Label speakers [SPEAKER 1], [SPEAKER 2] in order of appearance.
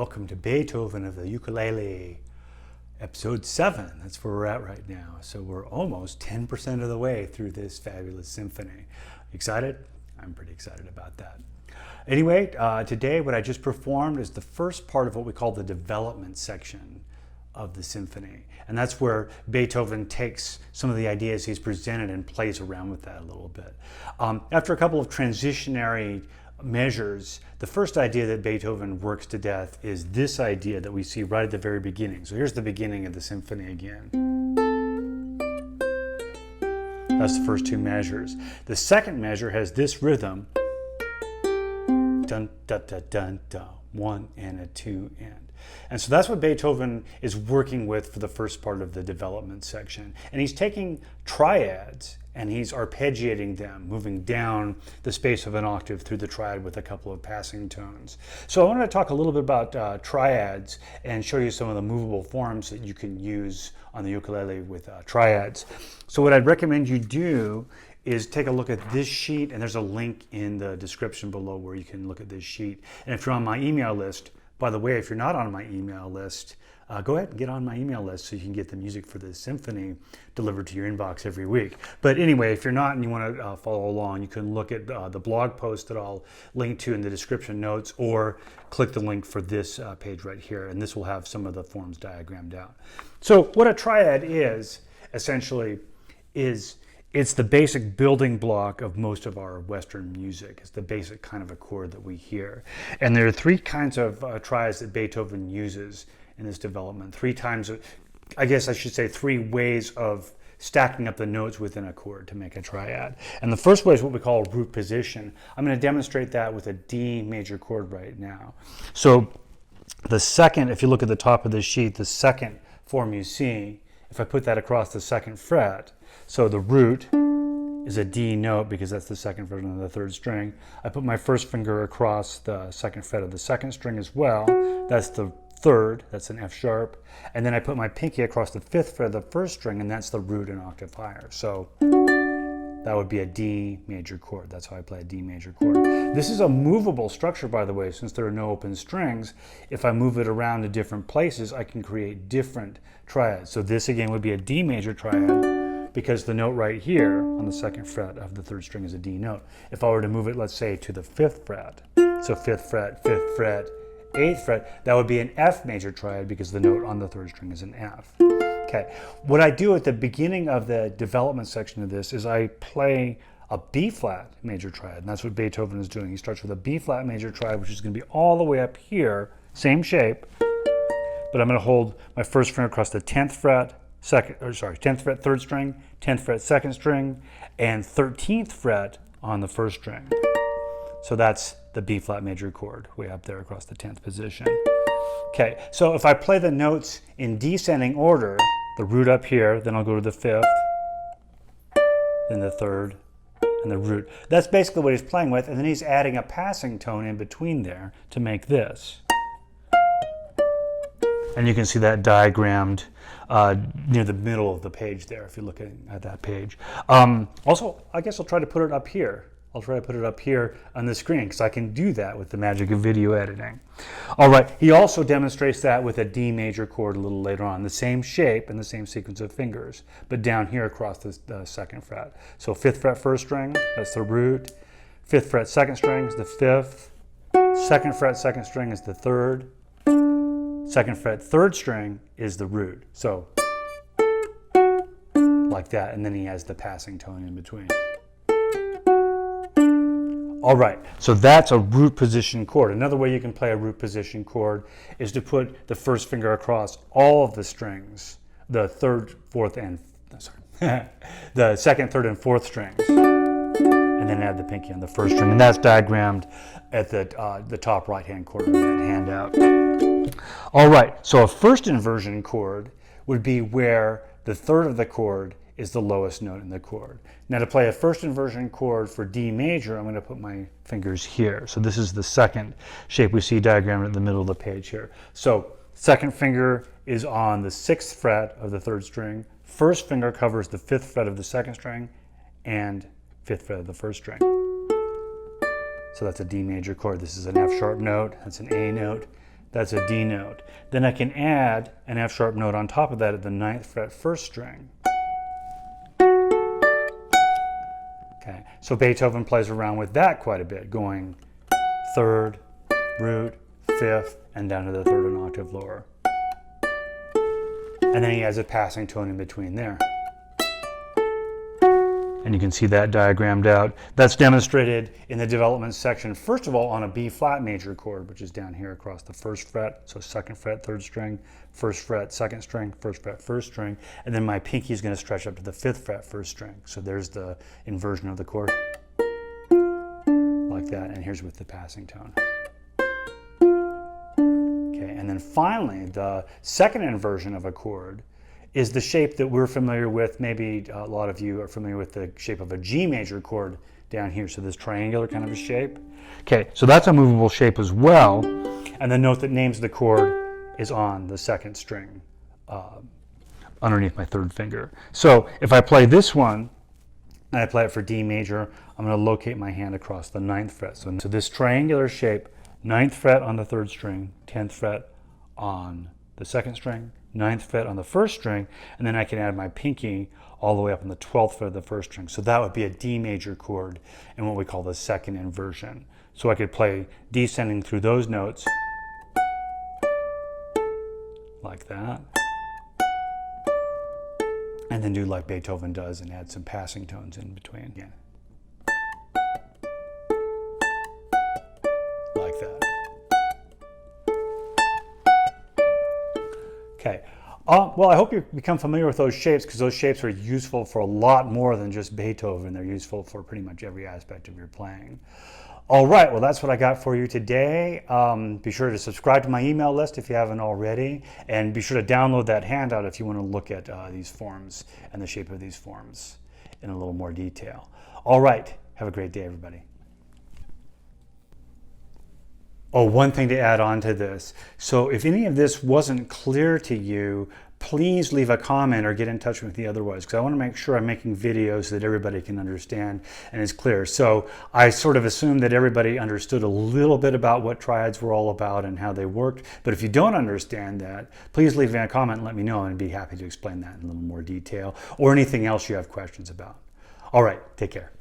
[SPEAKER 1] welcome to Beethoven of the Ukulele, episode 7. That's where we're at right now. So we're almost 10% of the way through this fabulous symphony. Excited? I'm pretty excited about that. Anyway, today what I just performed is the first part of what we call the development section of the symphony. And that's where Beethoven takes some of the ideas he's presented and plays around with that a little bit. After a couple of transitionary measures, the first idea that Beethoven works to death is this idea that we see right at the very beginning. So here's the beginning of the symphony again. That's the first two measures. The second measure has this rhythm. Dun, dun, dun, dun, dun. 1 and a 2 and so that's what Beethoven is working with for the first part of the development section. And he's taking triads and he's arpeggiating them, moving down the space of an octave through the triad with a couple of passing tones. So I want to talk a little bit about triads and show you some of the movable forms that you can use on the ukulele with triads. So what I'd recommend you do is take a look at this sheet, and there's a link in the description below where you can look at this sheet. And if you're on my email list, by the way, if you're not on my email list, go ahead and get on my email list so you can get the music for the symphony delivered to your inbox every week. But anyway, if you're not and you want to follow along, you can look at the blog post that I'll link to in the description notes, or click the link for this page right here, and this will have some of the forms diagrammed out. So what a triad is, essentially, it's the basic building block of most of our Western music. It's the basic kind of a chord that we hear. And there are three kinds of triads that Beethoven uses in this development. Three ways of stacking up the notes within a chord to make a triad. And the first way is what we call root position. I'm going to demonstrate that with a D major chord right now. So the second, if you look at the top of the sheet, the second form you see, if I put that across the second fret, so the root is a D note because that's the second fret on the third string. I put my first finger across the second fret of the second string as well. That's the third, that's an F sharp. And then I put my pinky across the fifth fret of the first string, and that's the root an octave higher. So that would be a D major chord. That's how I play a D major chord. This is a movable structure, by the way, since there are no open strings. If I move it around to different places, I can create different triads. So this again would be a D major triad, because the note right here on the second fret of the third string is a D note. If I were to move it, let's say, to the fifth fret, so fifth fret, eighth fret, that would be an F major triad because the note on the third string is an F. Okay, what I do at the beginning of the development section of this is I play a B flat major triad, and that's what Beethoven is doing. He starts with a B flat major triad, which is going to be all the way up here, same shape, but I'm going to hold my first finger across the 10th fret, 10th fret third string, 10th fret second string, and 13th fret on the first string. So that's the B flat major chord way up there across the 10th position. Okay, so if I play the notes in descending order, the root up here, then I'll go to the fifth, then the third, and the root. That's basically what he's playing with, and then he's adding a passing tone in between there to make this. And you can see that diagrammed near the middle of the page there if you're looking at that page. Also, I guess I'll try to put it up here. I'll try to put it up here on the screen because I can do that with the magic of video editing. All right, he also demonstrates that with a D major chord a little later on. The same shape and the same sequence of fingers, but down here across the second fret. So fifth fret first string, that's the root. Fifth fret second string is the fifth. Second fret second string is the third. Second fret third string is the root. So like that, and then he has the passing tone in between. All right, so that's a root position chord. Another way you can play a root position chord is to put the first finger across all of the strings, the third, fourth, and the second, third, and fourth strings, and then add the pinky on the first string. And that's diagrammed at the top right-hand corner of that handout. All right, so a first inversion chord would be where the third of the chord is the lowest note in the chord. Now to play a first inversion chord for D major, I'm going to put my fingers here. So this is the second shape we see diagrammed in the middle of the page here. So second finger is on the 6th fret of the third string. First finger covers the 5th fret of the second string and 5th fret of the first string. So that's a D major chord. This is an F sharp note, that's an A note, That's a D note. Then I can add an F sharp note on top of that at the 9th fret first string. Okay, so Beethoven plays around with that quite a bit, going 3rd, root, 5th, and down to the 3rd an octave lower. And then he has a passing tone in between there. And you can see that diagrammed out. That's demonstrated in the development section, first of all, on a B flat major chord, which is down here across the 1st fret. So 2nd fret, 3rd string, 1st fret, 2nd string, 1st fret, 1st string. And then my pinky is going to stretch up to the 5th fret, 1st string. So there's the inversion of the chord. Like that. And here's with the passing tone. Okay, and then finally, the second inversion of a chord is the shape that we're familiar with. Maybe a lot of you are familiar with the shape of a G major chord down here. So this triangular kind of a shape. Okay, so that's a movable shape as well. And the note that names the chord is on the 2nd string underneath my 3rd finger. So if I play this one, and I play it for D major, I'm going to locate my hand across the 9th fret. So this triangular shape, 9th fret on the 3rd string, 10th fret on the 2nd string, 9th fret on the 1st string, and then I can add my pinky all the way up on the 12th fret of the 1st string. So that would be a D major chord in what we call the second inversion. So I could play descending through those notes like that, and then do like Beethoven does and add some passing tones in between. Yeah. Like that. Okay. Well, I hope you become familiar with those shapes, because those shapes are useful for a lot more than just Beethoven. They're useful for pretty much every aspect of your playing. All right, well, that's what I got for you today. Be sure to subscribe to my email list if you haven't already, and be sure to download that handout if you want to look at these forms and the shape of these forms in a little more detail. All right, have a great day, everybody. Oh, one thing to add on to this. So if any of this wasn't clear to you, please leave a comment or get in touch with me otherwise, because I want to make sure I'm making videos that everybody can understand and is clear. So I sort of assumed that everybody understood a little bit about what triads were all about and how they worked. But if you don't understand that, please leave me a comment and let me know, and I'd be happy to explain that in a little more detail, or anything else you have questions about. All right, take care.